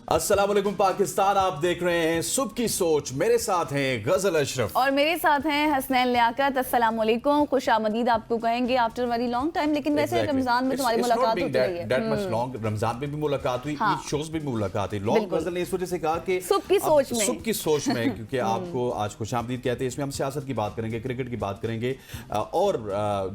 अस्सलाम वालेकुम पाकिस्तान, आप देख रहे हैं सुबह की सोच। मेरे साथ हैं गजल अशरफ और मेरे साथ हैं हसनैन लियाकत। अस्सलाम वालेकुम, खुशामदीद आपको कहेंगे आफ्टर वेरी लॉन्ग टाइम। लेकिन वैसे रमजान में तुम्हारी मुलाकात होती रही है। रमजान में भी मुलाकात हुई, हाँ। ईद शोज में भी मुलाकात हुई। लॉन्ग गजल ने इस वजह से कहा कि सुबह की सोच में क्योंकि आपको आज खुशामदीद कहते हैं। इसमें हम सियासत की बात करेंगे, क्रिकेट की बात करेंगे और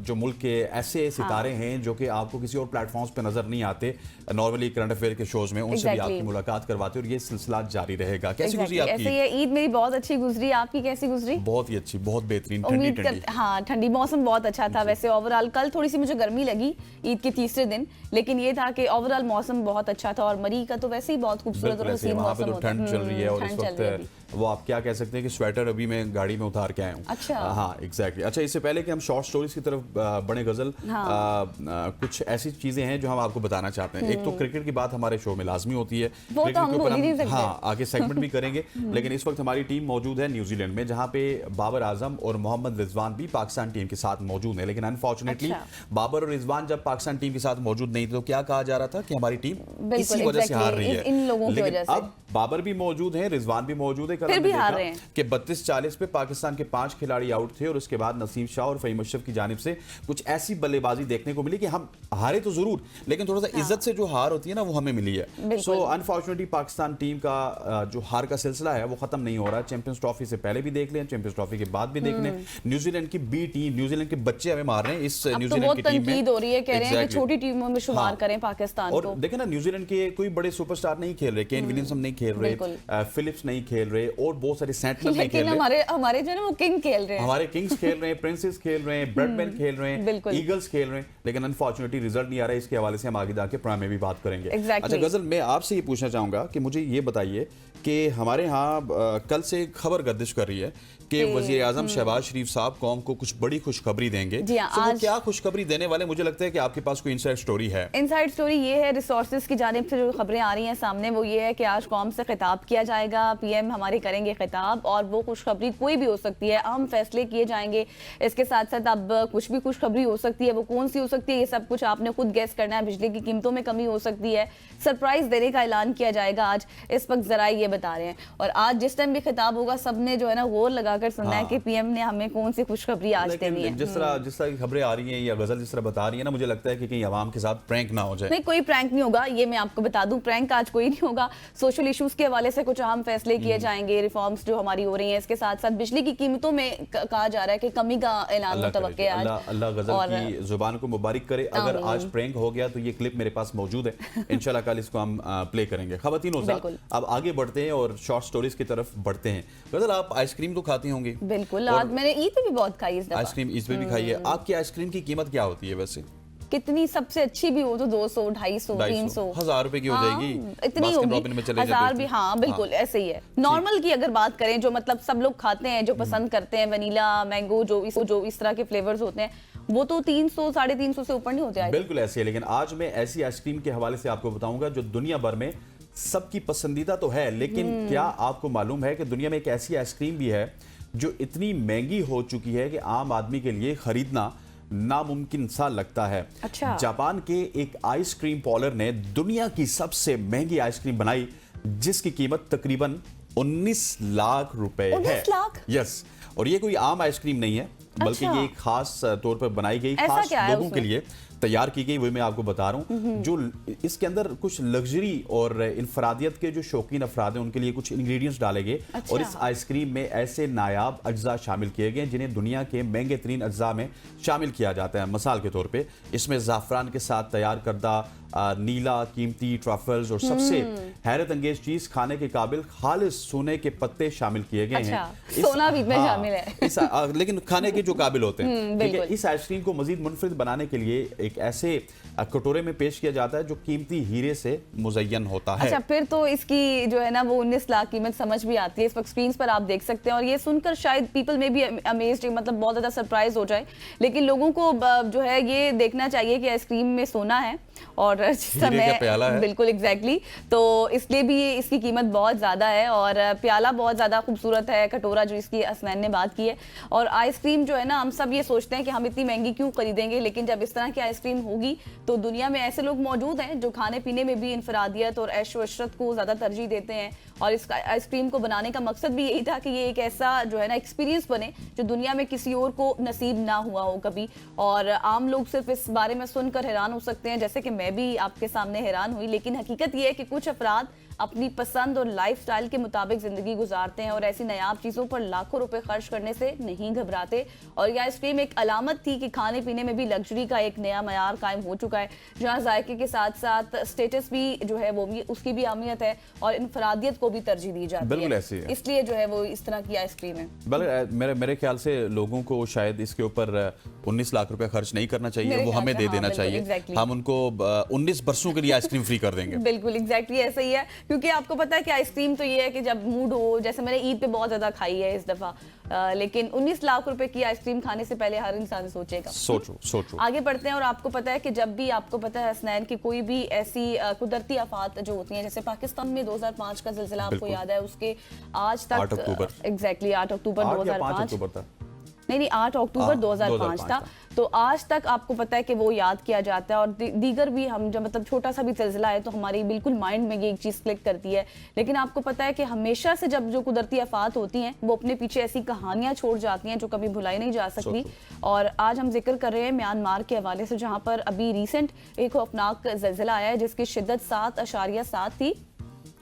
जो मुल्क के ऐसे सितारे हैं जो कि आपको किसी और प्लेटफॉर्म्स पे नजर नहीं आते नॉर्मली करंट अफेयर के शोज में, उनसे भी आपकी मुलाकात करवाते और ये सिलसिला जारी रहेगा। कैसी गुजरी आपकी? ऐसे ये ईद मेरी बहुत अच्छी गुजरी, आपकी कैसी गुजरी? बहुत ही अच्छी, बहुत बेहतरीन, उम्मीद ठंडी। हाँ, ठंडी मौसम बहुत अच्छा था। वैसे ओवरऑल कल थोड़ी सी मुझे गर्मी लगी ईद के तीसरे दिन, लेकिन ये था कि ओवरऑल मौसम बहुत अच्छा था। और मरी का तो वैसे ही बहुत खूबसूरत और हसीन मौसम होता है। ठंड चल रही है और इस वक्त वो आप क्या कह सकते हैं कि स्वेटर अभी मैं गाड़ी में उतार के आया हूँ। अच्छा, हाँ एग्जैक्टली। अच्छा, इससे पहले कि हम शॉर्ट स्टोरीज की तरफ बढ़े गजल, कुछ ऐसी चीजें हैं जो हम आपको बताना चाहते हैं। एक तो क्रिकेट की बात हमारे शो में लाजमी होती है, क्रिकेट के ऊपर हम आगे सेगमेंट भी करेंगे। लेकिन इस वक्त हमारी टीम मौजूद है न्यूजीलैंड में, जहाँ पे बाबर आजम और मोहम्मद रिजवान भी पाकिस्तान टीम के साथ मौजूद है। लेकिन अनफॉर्चुनेटली बाबर और रिजवान जब पाकिस्तान टीम के साथ मौजूद नहीं थे तो क्या कहा जा रहा था कि हमारी टीम इसी वजह से हार रही है। लेकिन अब बाबर भी मौजूद है, रिजवान भी मौजूद है। फिर भी हार रहे हैं कि 32-40 पे पाकिस्तान के 5 खिलाड़ी आउट थे और उसके बाद नसीम शाह और फहीम अशरफ की जानिब से कुछ ऐसी बल्लेबाजी देखने को मिली कि हम हारे तो जरूर, लेकिन थोड़ा सा इज्जत से जो हार होती है ना वो हमें मिली है। सो अनफॉर्चुनेटली पाकिस्तान टीम का जो हार का सिलसिला है वो खत्म नहीं हो रहा। चैंपियंस ट्रॉफी से पहले भी देख लें, चैंपियंस ट्रॉफी के बाद भी देख लें। न्यूजीलैंड की बी टीम, न्यूजीलैंड के बच्चे हमें मार रहे हैं इस न्यूजीलैंड की टीम में। हो रही है, कह रहे हैं कि छोटी टीमों में शुमार करें पाकिस्तान को। और देखें ना, न्यूजीलैंड के कोई बड़े सुपरस्टार नहीं खेल रहे, केन विलियमसन नहीं खेल रहे, फिलिप्स नहीं खेल रहे और बहुत सारे सेंटनर नहीं खेल रहे। हमारे जो है वो किंग खेल रहे हैं, हमारे किंग्स खेल रहे हैं, प्रिंसेस खेल रहे हैं, ब्रेडमैन खेल रहे हैं, ईगल्स खेल रहे हैं, लेकिन अनफॉर्चुनेटली रिजल्ट नहीं आ रहा है। इसके हवाले से हम आगे जाके प्रोग्राम में भी बात करेंगे। अच्छा गजल, मैं आपसे ये पूछना चाहूंगा कि मुझे ये बताइए कि हमारे यहाँ कल से खबर गर्दिश कर रही है कि वजीर आजम शहबाज शरीफ साहब कौम को कुछ बड़ी खुशखबरी देंगे। वो क्या खुशखबरी देने वाले? मुझे लगता है कि आपके पास कोई इनसाइड स्टोरी है। इनसाइड स्टोरी ये है, रिसोर्सेज की जानिब से जो खबरें आ रही हैं सामने, वो ये है कि आज कौम से खिताब किया जाएगा। पीएम हमारे करेंगे खिताब और वो खुशखबरी कोई भी हो सकती है, अहम फैसले किए जाएंगे। इसके साथ साथ अब कुछ भी खुशखबरी हो सकती है, वो कौन सी हो सकती है ये सब कुछ आपने खुद गेस करना है। बिजली की कीमतों में कमी हो सकती है, सरप्राइज देने का ऐलान किया जाएगा आज, इस वक्त जरा ये बता रहे हैं। और आज जिस टाइम भी खिताब होगा सबने जो है ना गौर लगाकर सुनना है कि पीएम ने हमें कौन सी खुशखबरी आज देनी है। जिस तरह की खबरें आ रही हैं या गजल जिस तरह बता रही है ना, मुझे लगता है कि कहीं आवाम के साथ प्रैंक ना हो जाए। नहीं, कोई प्रैंक नहीं होगा, ये मैं आपको बता दूं। प्रैंक आज कोई नहीं होगा। सोशल इश्यूज के हवाले से कुछ अहम फैसले किए जाएंगे, रिफॉर्म्स जो हमारी हो रही हैं। इसके साथ साथ बिजली की कीमतों में कहा जा रहा है कि कमी का ऐलान मुतवक्किल है आज। अल्लाह गजल की जुबान को मुबारक करे। अगर आज प्रैंक हो गया तो ये क्लिप मेरे पास मौजूद है, इंशाल्लाह कल इसको हम प्ले करेंगे। खवातीन अब आगे बढ़ते हैं और शॉर्ट स्टोरीज की तरफ बढ़ते हैं। गजल, आप आइसक्रीम तो खाती होंगी? बिल्कुल, आज मैंने ईद पे भी बहुत खाई इस दफा। आइसक्रीम ईद पे भी खाई है। आपकी आइसक्रीम की कीमत क्या होती है वैसे? कितनी सबसे अच्छी भी हो तो 200, 250, 300, 1000 रुपए की हो जाएगी, इतनी होगी। 1000 भी, हाँ बिल्कुल ऐसे ही है। नॉर्मल की अगर बात करें जो मतलब सब लोग खाते हैं, जो पसंद करते हैं, वनीला, मैंगो, जो इस तरह के फ्लेवर्स होते हैं, वो तो 300, 350 से ऊपर नहीं होते। बिल्कुल ऐसे है। लेकिन आज मैं ऐसी आइसक्रीम के हवाले से आपको बताऊंगा जो दुनिया भर में सबकी पसंदीदा तो है, लेकिन क्या आपको मालूम है कि दुनिया में एक ऐसी आइसक्रीम भी है जो इतनी महंगी हो चुकी है कि आम आदमी के लिए खरीदना नामुमकिन सा लगता है। अच्छा। जापान के एक आइसक्रीम पार्लर ने दुनिया की सबसे महंगी आइसक्रीम बनाई जिसकी कीमत तकरीबन 19 लाख रुपए है। 19 लाख? यस। और ये कोई आम आइसक्रीम नहीं है, बल्कि ये खास तौर पर बनाई गई, खास लोगों के लिए तैयार की गई, वही मैं आपको बता रहा हूँ। जो इसके अंदर कुछ लग्जरी और इंफरादियत के जो शौकीन अफराद हैं उनके लिए कुछ इंग्रेडिएंट्स डाले गए। और इस आइसक्रीम में ऐसे नायाब अज्जा शामिल किए गए जिन्हें दुनिया के महंगे तरीन अज्जा में शामिल किया जाता है। मिसाल के तौर पे इसमें ज़ाफ़रान के साथ तैयार करदा नीला कीमती ट्रफल्स और सबसे हैरत अंगेज चीज खाने के काबिल खालिस सोने के पत्ते शामिल किए गए हैं। सोना भी इसमें शामिल है लेकिन खाने के जो काबिल होते हैं। ठीक है, इस आइसक्रीम को मजीद मुनफरिद बनाने के लिए एक ऐसे कटोरे में पेश किया जाता है जो कीमती हीरे से मुज़य्यन होता है। अच्छा, फिर तो इसकी जो है ना वो 19 लाख कीमत समझ भी आती है। इस वक्त स्क्रीन पर आप देख सकते हैं और ये सुनकर शायद पीपल में भी अमेज्ड, मतलब बहुत ज़्यादा सरप्राइज हो जाए। लेकिन लोगों को जो है ये देखना चाहिए कि आइसक्रीम में सोना है और जिस समय बिल्कुल एग्जैक्टली, तो इसलिए भी इसकी कीमत बहुत ज़्यादा है। और प्याला बहुत ज़्यादा खूबसूरत है, कटोरा जो इसकी हसनैन ने बात की है। और आइसक्रीम जो है ना, हम सब ये सोचते हैं कि हम इतनी महंगी क्यों खरीदेंगे, लेकिन जब इस तरह की आइसक्रीम होगी तो दुनिया में ऐसे लोग मौजूद हैं जो खाने पीने में भी इनफरादियत और ऐश व इशरत को ज़्यादा तरजीह देते हैं। और इस आइसक्रीम को बनाने का मकसद भी यही था कि ये एक ऐसा जो है ना एक्सपीरियंस बने जो दुनिया में किसी और को नसीब ना हुआ हो कभी। और आम लोग सिर्फ इस बारे में सुनकर हैरान हो सकते हैं, जैसे कि मैं भी आपके सामने हैरान हुई, लेकिन हकीकत ये है कि कुछ अफराद अपनी पसंद और लाइफस्टाइल के मुताबिक जिंदगी गुजारते हैं और ऐसी नायाब चीजों पर लाखों रुपए खर्च करने से नहीं घबराते। और यह आइसक्रीम एक अलामत थी कि खाने पीने में भी लग्जरी का एक नया मयार कायम हो चुका है, जहां जायके के साथ साथ स्टेटस भी जो है वो भी उसकी भी अहमियत है और इनफरादियत को भी तरजीह दी जाती है। इसलिए जो है वो इस तरह की आइसक्रीम है। मेरे ख्याल से लोगों को शायद इसके ऊपर 19 लाख रुपए खर्च नहीं करना चाहिए, वो हमें दे देना चाहिए। हम उनको 19 बरसों के लिए आइसक्रीम फ्री कर देंगे। बिल्कुल एग्जैक्टली ऐसा ही है, क्योंकि आपको पता है कि आइसक्रीम तो ये है कि जब मूड हो, जैसे मैंने ईद पे बहुत ज्यादा खाई है इस दफा, लेकिन 19 लाख रुपए की आइसक्रीम खाने से पहले हर इंसान सोचेगा। सोचो। आगे बढ़ते हैं और आपको पता है कि जब भी आपको पता है हसनैन की कोई भी ऐसी कुदरती आफात जो होती हैं, जैसे पाकिस्तान में 2005 का जिलजिला आपको याद है, उसके आज तक 8 अक्टूबर 8 अक्टूबर 2005 नहीं 8 अक्टूबर 2005 था। तो आज तक आपको पता है कि वो याद किया जाता है। और दीगर भी हम जब मतलब छोटा सा भी सिलसिला है तो हमारी बिल्कुल माइंड में ये एक चीज़ क्लिक करती है। लेकिन आपको पता है कि हमेशा से जब जो कुदरती आफात होती हैं वो अपने पीछे ऐसी कहानियां छोड़ जाती हैं जो कभी भुलाई नहीं जा सकती। और आज हम जिक्र कर रहे हैं म्यांमार के हवाले से, जहाँ पर अभी रिसेंट एक खौफनाक जिलजिला आया है जिसकी शिद्दत 7.7 थी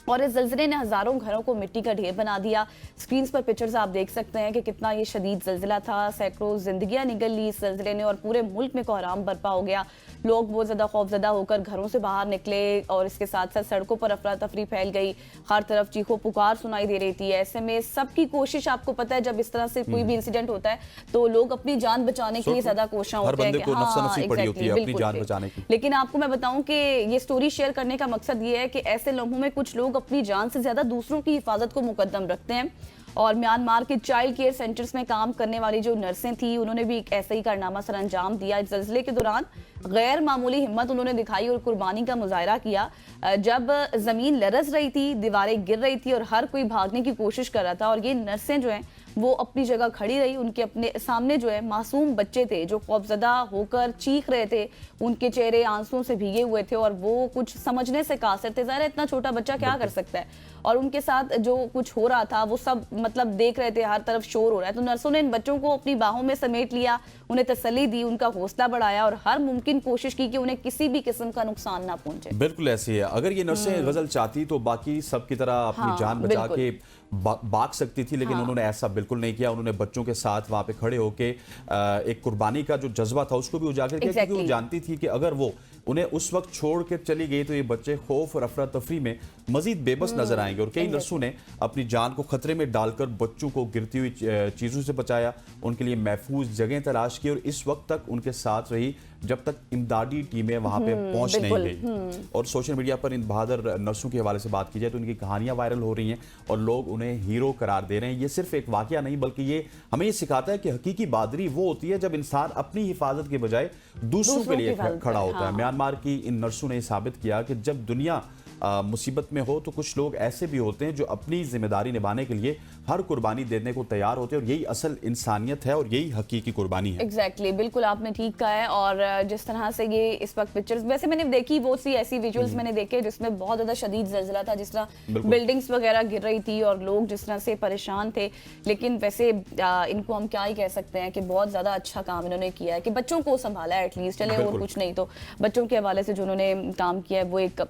और इस ज़िलज़िले ने हज़ारों घरों को मिट्टी का ढेर बना दिया। स्क्रीन पर पिक्चर्स आप देख सकते हैं कि कितना ये शदीद ज़िलज़िला था। सैकड़ों जिंदगियां निकल ली इस ज़िलज़िले ने और पूरे मुल्क में कोहराम बर्पा हो गया। लोग बहुत ज़्यादा खौफजदा होकर घरों से बाहर निकले और इसके साथ साथ सड़कों पर अफरा तफरी फैल गई। हर तरफ चीखों पुकार सुनाई दे रही थी। ऐसे में सबकी कोशिश, आपको पता है जब इस तरह से कोई भी इंसिडेंट होता है तो लोग अपनी जान बचाने के लिए ज़्यादा कोशिश होते हैं कि हाँ, लेकिन आपको मैं बताऊं कि ये स्टोरी शेयर करने का मकसद ये है कि ऐसे लोगों में कुछ लोग अपनी जान से ज्यादा दूसरों की हिफाजत को मुकद्दम रखते हैं। और म्यांमार के चाइल्ड केयर सेंटर्स में काम करने वाली जो नर्सें थी उन्होंने भी एक ऐसा ही कारनामा सर अंजाम दिया। इस ज़िलज़िले के दौरान गैर मामूली हिम्मत उन्होंने दिखाई और कुर्बानी का मुजाहरा किया। जब जमीन लरज रही थी, दीवारें गिर रही थी और हर कोई भागने की कोशिश कर रहा था और ये नर्सें जो हैं वो अपनी जगह खड़ी रही। उनके अपने सामने जो है मासूम बच्चे थे जो खौफजदा होकर चीख रहे थे, उनके चेहरे आंसुओं से भीगे हुए थे और वो कुछ समझने से कासिर थे। ज़ाहिर है इतना छोटा बच्चा क्या कर सकता है। और उनके साथ जो कुछ हो रहा था वो सब मतलब देख रहे थे, हर तरफ शोर हो रहा है। तो नर्सों ने इन बच्चों को अपनी बाहों में समेट लिया, उन्हें तसल्ली दी, उनका हौसला बढ़ाया और हर मुमकिन कोशिश की कि उन्हें किसी भी किस्म का नुकसान ना पहुंचे। बिल्कुल ऐसी है। अगर ये नर्सें गजल चाहती तो बाकी सब की तरह अपनी जान बचा के भाग सकती थी, लेकिन उन्होंने ऐसा बिल्कुल नहीं किया। उन्होंने बच्चों के साथ वहां पे खड़े होके एक कुर्बानी का जो जज्बा था उसको भी उजागर किया, क्योंकि वो जानती थी कि अगर वो उन्हें उस वक्त छोड़ के चली गई तो ये बच्चे खौफ और अफरा तफरी में मजीद बेबस नजर आएंगे। और कई नर्सों ने अपनी जान को खतरे में डालकर बच्चों को गिरती हुई चीजों से बचाया, उनके लिए महफूज जगह तलाश की और इस वक्त तक उनके साथ रही जब तक इमदादी टीमें वहां पे पहुंच नहीं गई। और सोशल मीडिया पर इन बहादुर नर्सों के हवाले से बात की जाए तो उनकी कहानियां वायरल हो रही हैं और लोग उन्हें हीरो करार दे रहे हैं। ये सिर्फ एक वाकया नहीं बल्कि ये हमें ये सिखाता है कि हकीकी बहादुरी वो होती है जब इंसान अपनी हिफाजत के बजाय दूसरों के लिए खड़ा होता है। म्यांमार की इन नर्सों ने साबित किया कि जब दुनिया मुसीबत में हो तो कुछ लोग ऐसे भी होते हैं जो अपनी जिम्मेदारी निभाने के लिए हर कुर्बानी देने को तैयार होते हैं और यही असल इंसानियत है और यही हकीकी कुर्बानी है। एग्जैक्टली बिल्कुल आपने ठीक कहा है। और जिस तरह से ये इस वक्त पिक्चर्स वैसे मैंने देखी, बहुत सी ऐसी विजुअल्स मैंने देखे जिसमें बहुत ज्यादा शदीद ज़िलज़िला था, जिस तरह बिल्डिंग्स वगैरह गिर रही थी और लोग जिस तरह से परेशान थे। लेकिन वैसे इनको हम क्या ही कह सकते हैं कि बहुत ज्यादा अच्छा काम इन्होंने किया है कि बच्चों को संभाला है एटलीस्ट, चले और कुछ नहीं तो बच्चों के हवाले से जो उन्होंने काम किया है वो एक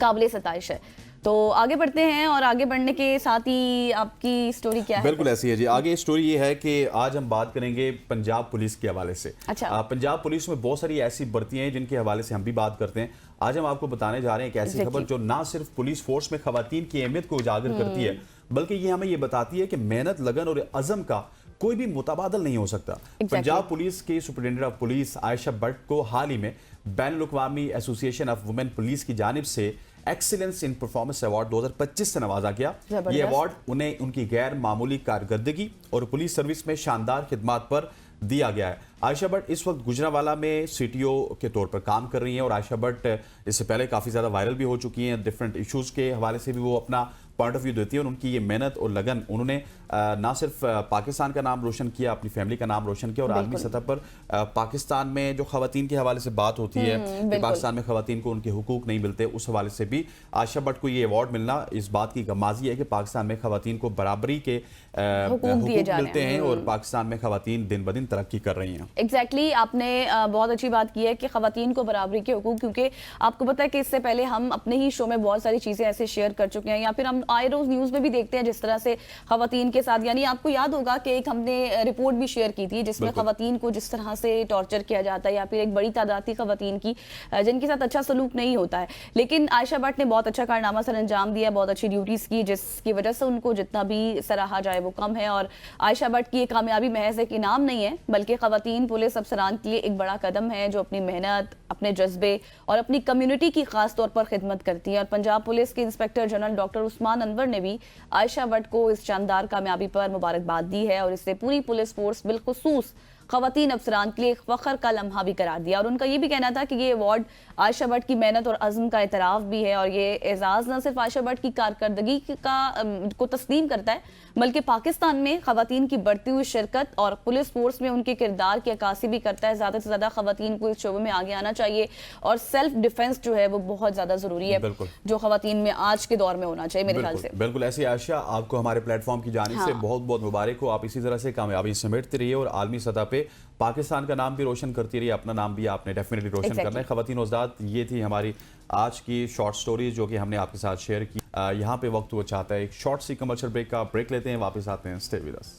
काबिले सताइश है। तो आगे बढ़ते हैं और आगे बढ़ने के साथ ही आपकी स्टोरी क्या है? बिल्कुल ऐसी है जी। आगे स्टोरी ये है कि आज हम बात करेंगे पंजाब पुलिस के हवाले से। अच्छा। पंजाब पुलिस में बहुत सारी ऐसी भर्तियां हैं जिनके हवाले से हम भी बात करते हैं। आज हम आपको बताने जा रहे हैं एक ऐसी खबर जो ना सिर्फ पुलिस फोर्स में खवातीन की अहमियत को उजागर करती है बल्कि ये हमें ये बताती है कि मेहनत, लगन और अज़म का कोई भी मुताबादल नहीं हो सकता। पंजाब पुलिस के superintendent of police Ayesha Bhatt को हाल ही में बैनुल-अक़वामी एसोसिएशन ऑफ वुमेन पुलिस की जानिब से एक्सीलेंस इन परफॉर्मेंस अवार्ड 2025 से नवाजा गया। ये अवार्ड उन्हें उनकी गैर मामूली कारकर्दगी और पुलिस सर्विस में शानदार खिदमात पर दिया गया है। आयशा भट्ट इस वक्त गुजरांवाला में सीटीओ के तौर पर काम कर रही हैं और आयशा भट्ट इससे पहले काफ़ी ज़्यादा वायरल भी हो चुकी हैं। डिफरेंट इश्यूज़ के हवाले से भी वो अपना पॉइंट ऑफ व्यू देती है और उनकी ये मेहनत और लगन, उन्होंने ना सिर्फ पाकिस्तान का नाम रोशन किया, अपनी फैमिली का नाम रोशन किया और आलमी सतह पर पाकिस्तान में जो खवातीन के हवाले से बात होती है कि पाकिस्तान में खवातीन को उनके हुकूक नहीं मिलते, उस हवाले से भी आयशा भट्ट को ये अवार्ड मिलना इस बात की गमाजी है कि पाकिस्तान में खवातीन को बराबरी के हुकूक मिलते हैं और पाकिस्तान में खवातीन दिन ब दिन तरक्की कर रही हैं। एग्जैक्टली आपने बहुत अच्छी बात की है कि खवातीन को बराबरी के हुकूक, क्योंकि आपको पता है कि इससे पहले हम अपने ही शो में बहुत सारी चीज़ें ऐसे शेयर कर चुके हैं या फिर हम आए रोज न्यूज़ में भी देखते हैं जिस तरह से खवातीन के साथ, यानी आपको याद होगा कि एक हमने रिपोर्ट भी शेयर की थी जिसमें खवातीन को जिस तरह से टॉर्चर किया जाता है या फिर एक बड़ी तादाद थी खवातीन की जिनके साथ अच्छा सलूक नहीं होता है। लेकिन आयशा भट्ट ने बहुत अच्छा कारनामा सर अंजाम दिया, बहुत अच्छी ड्यूटीज़ की, जिसकी वजह से उनको जितना भी सराहा जाए वो कम है। और आयशा भट्ट की ये कामयाबी महज एक इनाम नहीं है बल्कि खवातीन पुलिस अफसरान के लिए एक बड़ा कदम है जो अपनी मेहनत, अपने जज्बे और अपनी कम्युनिटी की खास तौर पर खिदमत करती है। और पंजाब पुलिस के inspector general doctor Usman Anwar ने भी आयशा भट्ट को इस शानदार कामयाबी पर मुबारकबाद दी है और इससे पूरी पुलिस फोर्स बिलखुसूस खवातीन अफसरान के लिए एक फख्र का लम्हा भी करार दिया। और उनका ये भी कहना था कि ये अवार्ड आयशा भट्ट की मेहनत और अज़्म का एतराफ़ भी है और ये एजाज़ न सिर्फ आयशा भट्ट की कारकर्दगी को तस्लीम करता है बल्कि पाकिस्तान में खवातीन की बढ़ती हुई शिरकत और पुलिस फोर्स में उनके किरदार की अक्कासी भी करता है। ज़्यादा से ज़्यादा खवातीन को इस शोबे में आगे आना चाहिए और सेल्फ डिफेंस जो है वो बहुत ज़्यादा ज़रूरी है, जो खवातीन में आज के दौर में होना चाहिए मेरे ख्याल से। बिल्कुल ऐसे आयशा, आपको हमारे प्लेटफॉर्म की जानिब से बहुत बहुत मुबारक हो। आप इसी तरह से कामयाबी समेटते रहिए और आलमी सतह पे पाकिस्तान का नाम भी रोशन करती रही, अपना नाम भी आपने डेफिनेटली रोशन करना है। खवातीन उस्ताद, ये थी हमारी आज की शॉर्ट स्टोरी जो कि हमने आपके साथ शेयर की। यहाँ पे वक्त वो चाहता है एक शॉर्ट सी कमर्शियल ब्रेक का। ब्रेक लेते हैं, वापस आते हैं। Stay with us.